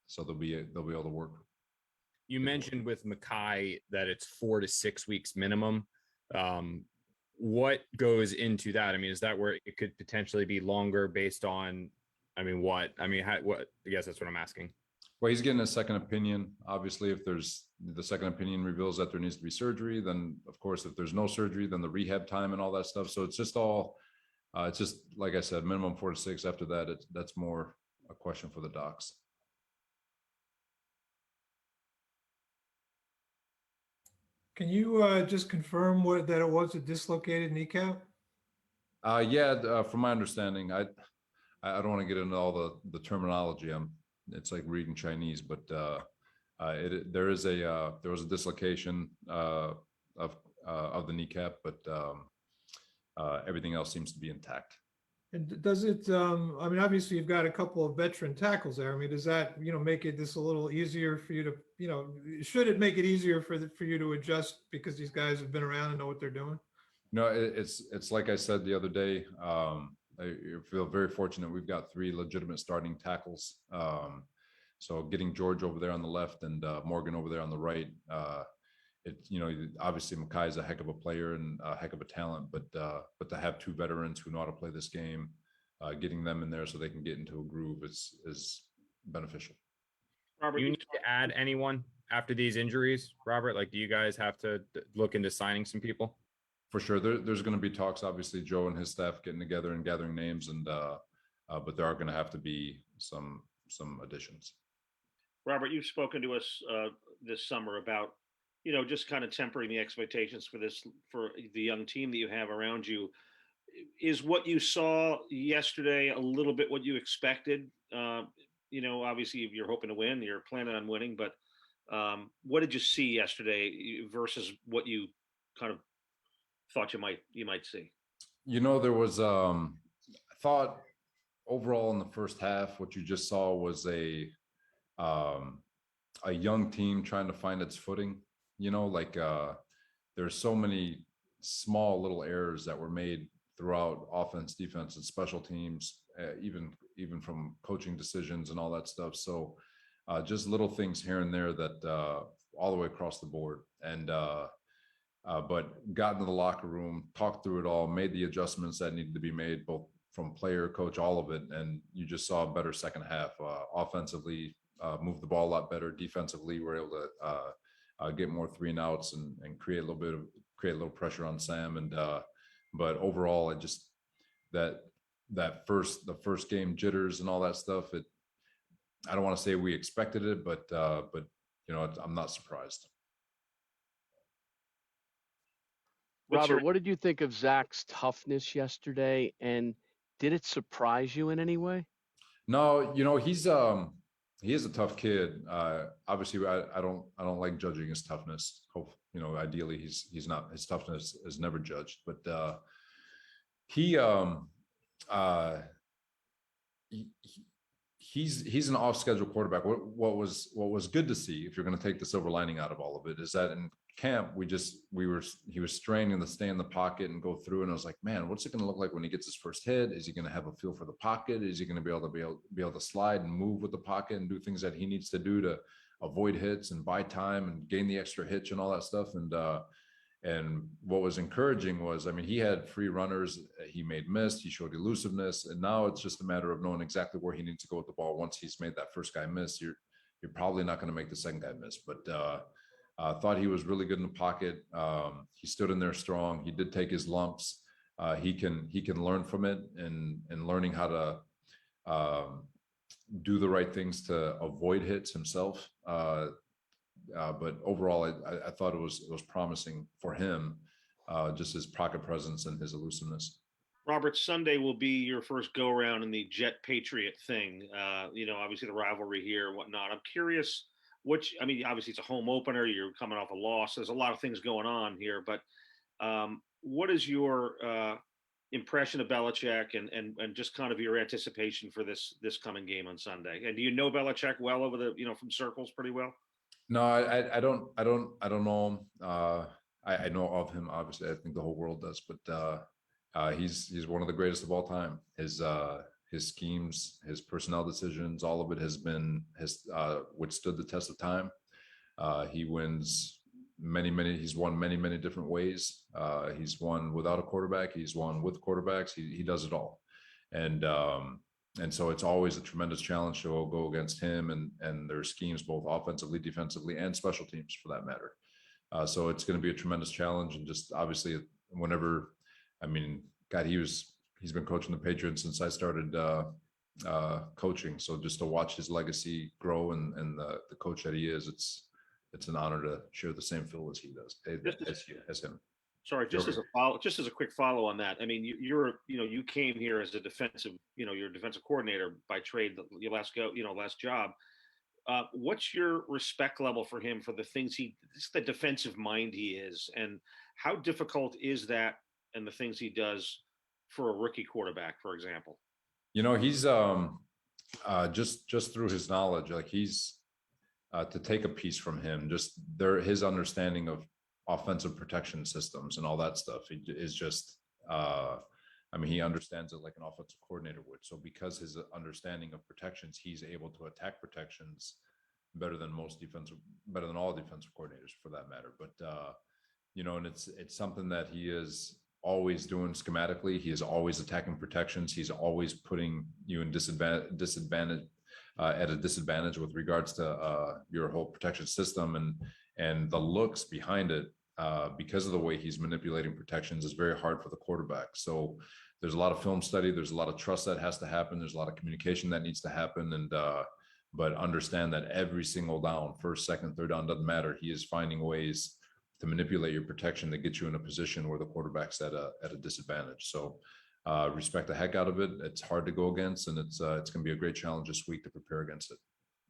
so they'll be able to work. You mentioned with Mackay that it's 4 to 6 weeks minimum. What goes into that? I mean, is that where it could potentially be longer based on? I mean, what? I mean, what? I guess that's what I'm asking. Well, he's getting a second opinion. Obviously, if there's the second opinion reveals that there needs to be surgery, then of course, if there's no surgery, then the rehab time and all that stuff. So it's just all, it's just like I said, minimum 4 to 6. After that, that's more a question for the docs. Can you just confirm that it was a dislocated kneecap? Yeah, from my understanding, I don't want to get into all the terminology. It's like reading Chinese, but there was a dislocation of the kneecap, but everything else seems to be intact. And does it? I mean, obviously, you've got a couple of veteran tackles there. I mean, does that make it this a little easier for you to should it make it easier for you to adjust because these guys have been around and know what they're doing? No, it's like I said the other day. I feel very fortunate. We've got 3 legitimate starting tackles. So getting George over there on the left and Morgan over there on the right. Obviously Mackay is a heck of a player and a heck of a talent, but to have 2 veterans who know how to play this game, getting them in there so they can get into a groove is beneficial. Robert, you need to add anyone after these injuries, Robert? Like, do you guys have to look into signing some people? For sure, there's going to be talks. Obviously, Joe and his staff getting together and gathering names, and but there are going to have to be some additions. Robert, you've spoken to us this summer about just kind of tempering the expectations for the young team that you have around you. Is what you saw yesterday a little bit what you expected? Obviously, if you're hoping to win, you're planning on winning, but what did you see yesterday versus what you kind of thought you might see? There was I thought overall in the first half, what you just saw was a young team trying to find its footing. There's so many small little errors that were made throughout offense, defense, and special teams, even from coaching decisions and all that stuff. So just little things here and there that all the way across the board. And but got into the locker room, talked through it all, made the adjustments that needed to be made, both from player, coach, all of it. And you just saw a better second half. Offensively, moved the ball a lot better. Defensively, we're able to get more 3 and outs and create a little pressure on Sam. And but overall, it just the first game jitters and all that stuff. I don't want to say we expected it, but I'm not surprised. Robert, what did you think of Zach's toughness yesterday, and did it surprise you in any way? No, he is a tough kid. Obviously, I don't like judging his toughness. Ideally, he's not. His toughness is never judged. But he's an off-schedule quarterback. What was good to see, if you're going to take the silver lining out of all of it, is that in camp he was straining to stay in the pocket and go through, and I was like, man, what's it going to look like when he gets his first hit? Is he going to have a feel for the pocket? Is he going to be able to slide and move with the pocket and do things that he needs to do to avoid hits and buy time and gain the extra hitch and all that stuff? And what was encouraging was, I mean, he had free runners, he made missed, he showed elusiveness, and now it's just a matter of knowing exactly where he needs to go with the ball. Once he's made that first guy miss, you're probably not going to make the second guy miss. But thought he was really good in the pocket. He stood in there strong. He did take his lumps. He can learn from it, and learning how to do the right things to avoid hits himself. But overall, I thought it was promising for him, just his pocket presence and his elusiveness. Robert, Sunday will be your first go around in the Jet Patriot thing. Obviously the rivalry here and whatnot. I'm curious, obviously it's a home opener. You're coming off a loss. There's a lot of things going on here, but what is your impression of Belichick and just kind of your anticipation for this coming game on Sunday? And do you know Belichick well over from circles pretty well? No, I don't know him. I know of him, obviously. I think the whole world does, but he's one of the greatest of all time. His his schemes, his personnel decisions, all of it has withstood the test of time. He wins he's won many different ways. He's won without a quarterback. He's won with quarterbacks. He does it all. And so it's always a tremendous challenge to go against him and their schemes, both offensively, defensively, and special teams for that matter. So it's going to be a tremendous challenge. And just obviously whenever, I mean, God, he's been coaching the Patriots since I started coaching. So just to watch his legacy grow and the coach that he is, it's an honor to share the same field as he does, as him. Sorry, just as a quick follow on that. I mean, you came here as a defensive, you're a defensive coordinator by trade. Your last job. What's your respect level for him for the things just the defensive mind he is, and how difficult is that, and the things he does for a rookie quarterback, for example? He's just through his knowledge, like he's to take a piece from him, just his understanding of offensive protection systems and all that stuff is just he understands it like an offensive coordinator would. So because his understanding of protections, he's able to attack protections better than all defensive coordinators for that matter. But and it's something that he is always doing schematically. He is always attacking protections. He's always putting you in disadvantage at a disadvantage with regards to your whole protection system and the looks behind it. Because of the way he's manipulating protections is very hard for the quarterback. So there's a lot of film study. There's a lot of trust that has to happen. There's a lot of communication that needs to happen. But understand that every single down, first, second, third down, doesn't matter. He is finding ways to manipulate your protection to get you in a position where the quarterback's at a disadvantage. So respect the heck out of it. It's hard to go against, and it's going to be a great challenge this week to prepare against it.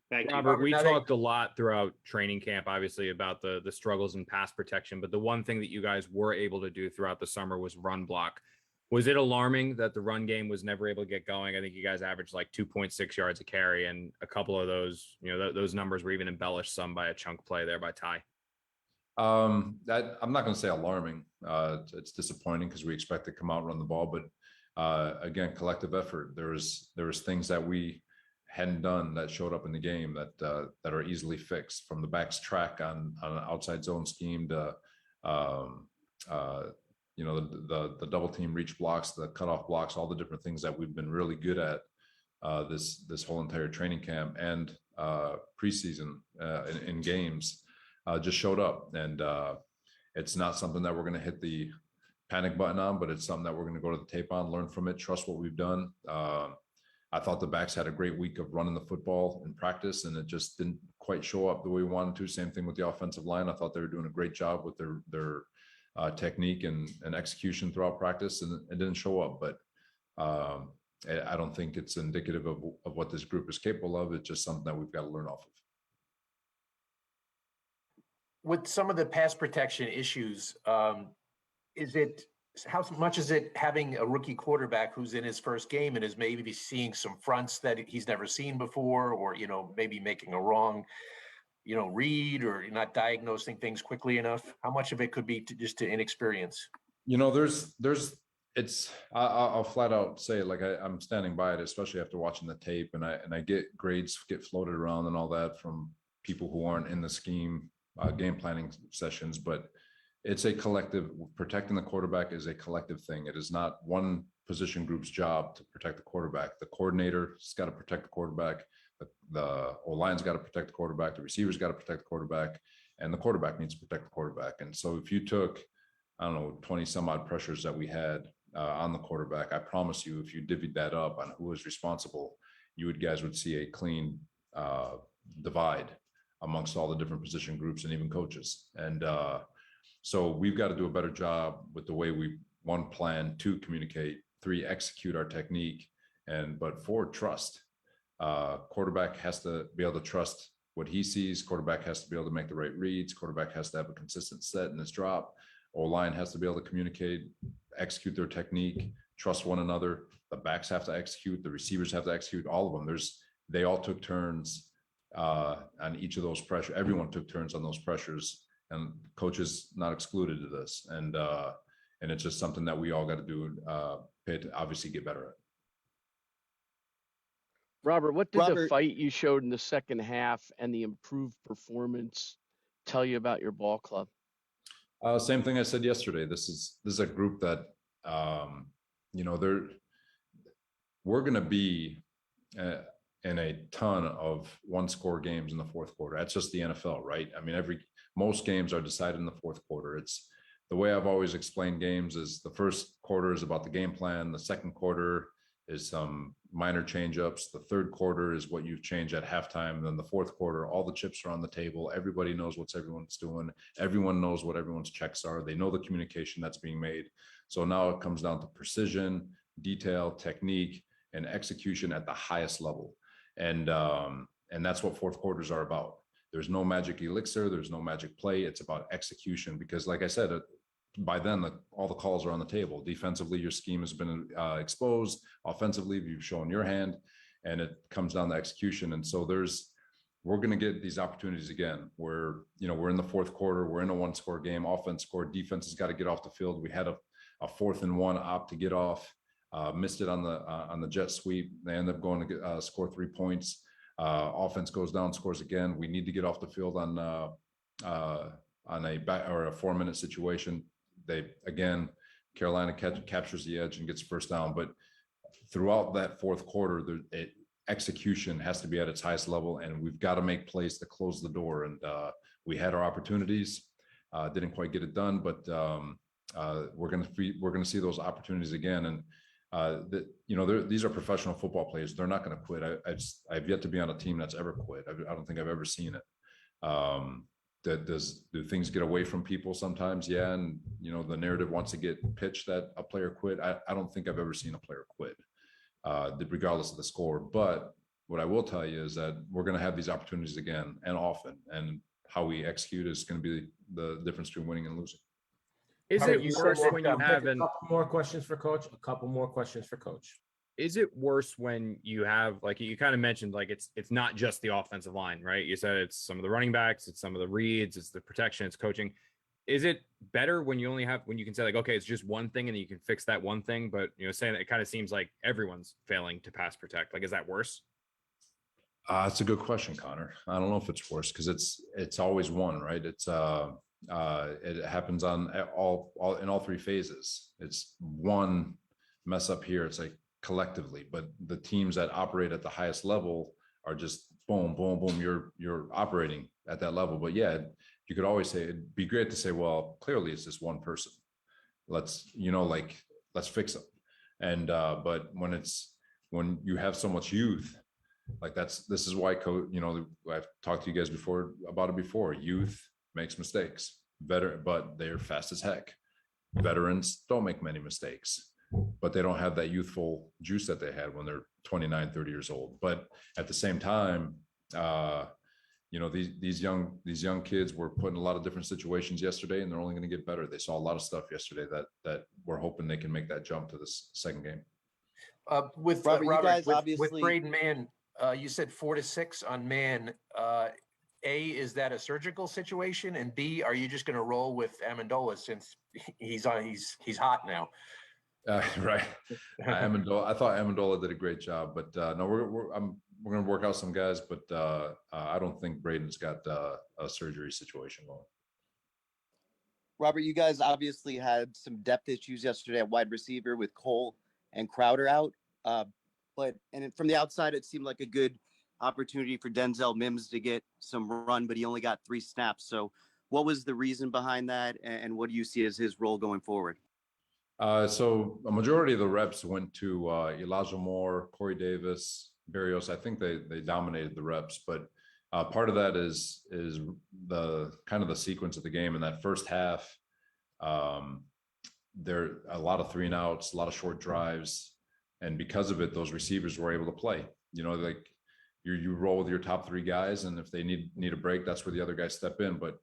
Thank you, Robert. We talked a lot throughout training camp, obviously, about the struggles in pass protection. But the one thing that you guys were able to do throughout the summer was run block. Was it alarming that the run game was never able to get going? I think you guys averaged like 2.6 yards a carry, and a couple of those, those numbers were even embellished some by a chunk play there by Ty. I'm not going to say alarming. It's disappointing because we expect to come out and run the ball, but again, collective effort. There was things that we hadn't done that showed up in the game that are easily fixed, from the back's track on an outside zone scheme to the double team reach blocks, the cutoff blocks, all the different things that we've been really good at this whole entire training camp and preseason in games just showed up. And it's not something that we're going to hit the panic button on, but it's something that we're going to go to the tape on, learn from it, trust what we've done. I thought the backs had a great week of running the football in practice, and it just didn't quite show up the way we wanted to. Same thing with the offensive line. I thought they were doing a great job with their technique and execution throughout practice, and it didn't show up. But I don't think it's indicative of what this group is capable of. It's just something that we've got to learn off of. With some of the pass protection issues, how much is it having a rookie quarterback who's in his first game and is maybe seeing some fronts that he's never seen before, or maybe making a wrong read, or not diagnosing things quickly enough? How much of it could be just to inexperience? I'll flat out say, like, I'm standing by it, especially after watching the tape, and I get grades get floated around and all that from people who aren't in the scheme game planning sessions, but it's a collective. Protecting the quarterback is a collective thing. It is not one position group's job to protect the quarterback. The coordinator's got to protect the quarterback. The O-line's got to protect the quarterback. The receiver's got to protect the quarterback, and the quarterback needs to protect the quarterback. And so if you took, 20 some odd pressures that we had on the quarterback, I promise you, if you divvied that up on who was responsible, you guys would see a clean divide amongst all the different position groups and even coaches. And so we've got to do a better job with the way we, 1, plan, 2, communicate, 3, execute our technique, but 4, trust. Quarterback has to be able to trust what he sees. Quarterback has to be able to make the right reads. Quarterback has to have a consistent set in his drop. O-line has to be able to communicate, execute their technique, trust one another. The backs have to execute. The receivers have to execute. All of them. They all took turns on each of those pressures. Everyone took turns on those pressures, and coaches not excluded to this. And it's just something that we all got to do, to obviously get better at. Robert, what did the Robert, fight you showed in the second half and the improved performance tell you about your ball club? Same thing I said yesterday. This is a group that we're going to be in a ton of one-score games in the fourth quarter. That's just the NFL, right? I mean, most games are decided in the fourth quarter. It's the way I've always explained games is the first quarter is about the game plan. The second quarter is some minor change-ups. The third quarter is what you've changed at halftime. And then the fourth quarter, all the chips are on the table. Everybody knows what everyone's doing. Everyone knows what everyone's checks are. They know the communication that's being made. So now it comes down to precision, detail, technique, and execution at the highest level. And that's what fourth quarters are about. There's no magic elixir. There's no magic play. It's about execution because, like I said, by then all the calls are on the table. Defensively, your scheme has been exposed. Offensively, you've shown your hand, and it comes down to execution. And so we're going to get these opportunities again. We're in the fourth quarter. We're in a one-score game. Offense scored. Defense has got to get off the field. We had a 4th and 1 opt to get off. Missed it on the jet sweep. They end up going to score 3 points. Offense goes down, scores again. We need to get off the field on a 4-minute situation. Carolina captures the edge and gets first down. But throughout that fourth quarter, execution has to be at its highest level, and we've got to make plays to close the door. And we had our opportunities, didn't quite get it done, but we're going to see those opportunities again. And these are professional football players. They're not going to quit. I've yet to be on a team that's ever quit. I don't think I've ever seen it. Do things get away from people sometimes? Yeah. And, the narrative wants to get pitched that a player quit. I don't think I've ever seen a player quit, regardless of the score. But what I will tell you is that we're going to have these opportunities again and often. And how we execute is going to be the difference between winning and losing. Is Robert, it worse when you have a couple more questions for Coach? A couple more questions for Coach. Is it worse when you have, like you kind of mentioned, like it's not just the offensive line, right? You said it's some of the running backs, it's some of the reads, it's the protection, it's coaching. Is it better when you can say like, okay, it's just one thing and then you can fix that one thing, but saying that it kind of seems like everyone's failing to pass protect. Like, is that worse? It's a good question, Connor. I don't know if it's worse because it's always one, right? It happens on in all 3 phases. It's one mess up here. It's like collectively, but the teams that operate at the highest level are just boom, boom, boom. You're operating at that level. But yeah, you could always say it'd be great to say, well, clearly it's just one person. Let's fix it. And but when you have so much youth, like this is why I've talked to you guys about it before. Youth makes mistakes. But they're fast as heck. Veterans don't make many mistakes, but they don't have that youthful juice that they had when they're 29, 30 years old. But at the same time, these young kids were put in a lot of different situations yesterday, and they're only going to get better. They saw a lot of stuff yesterday that we're hoping they can make that jump to this second game. With Robert, you guys with obviously- Braden Mann, you said 4 to 6 on Mann. A, is that a surgical situation? And B, are you just going to roll with Amendola since he's hot now? Right. Amendola. I thought Amendola did a great job, but no, we're going to work out some guys, but I don't think Braden's got a surgery situation going. Robert, you guys obviously had some depth issues yesterday at wide receiver with Cole and Crowder out. But from the outside, it seemed like a good opportunity for Denzel Mims to get some run, but he only got 3 snaps. So what was the reason behind that? And what do you see as his role going forward? So a majority of the reps went to Elijah Moore, Corey Davis, Berrios. I think they dominated the reps, but part of that is the kind of the sequence of the game in that first half. There are a lot of 3 and outs, a lot of short drives. And because of it, those receivers were able to play, like you roll with your top 3 guys. And if they need a break, that's where the other guys step in. But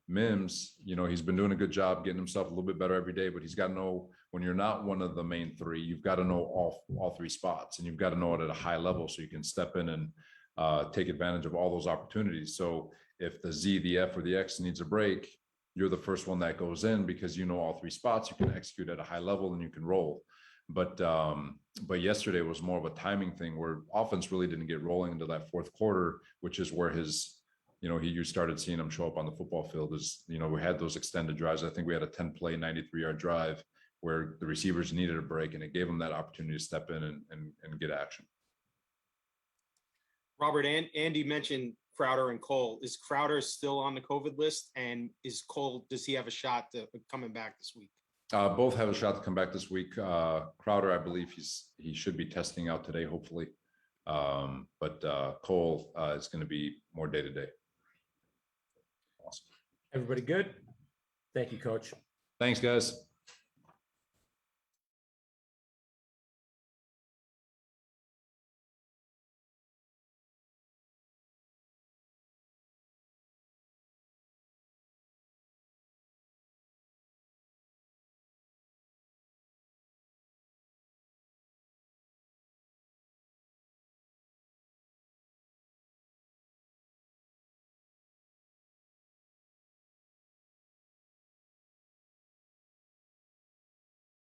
Mims, he's been doing a good job getting himself a little bit better every day, but he's got to know when you're not one of the main 3, you've got to know all 3 spots, and you've got to know it at a high level so you can step in and take advantage of all those opportunities. So if the Z, the F, or the X needs a break, you're the first one that goes in because all 3 spots, you can execute at a high level and you can roll. But yesterday was more of a timing thing where offense really didn't get rolling into that fourth quarter, which is where his, you started seeing him show up on the football field. We had those extended drives. I think we had a 10-play, 93-yard drive where the receivers needed a break, and it gave them that opportunity to step in and get action. Robert, and Andy mentioned Crowder and Cole. Is Crowder still on the COVID list? And is Cole, does he have a shot to coming back this week? Both have a shot to come back this week. Crowder, I believe he should be testing out today, hopefully. But Cole is going to be more day to day. Awesome. Everybody good? Thank you, Coach. Thanks, guys.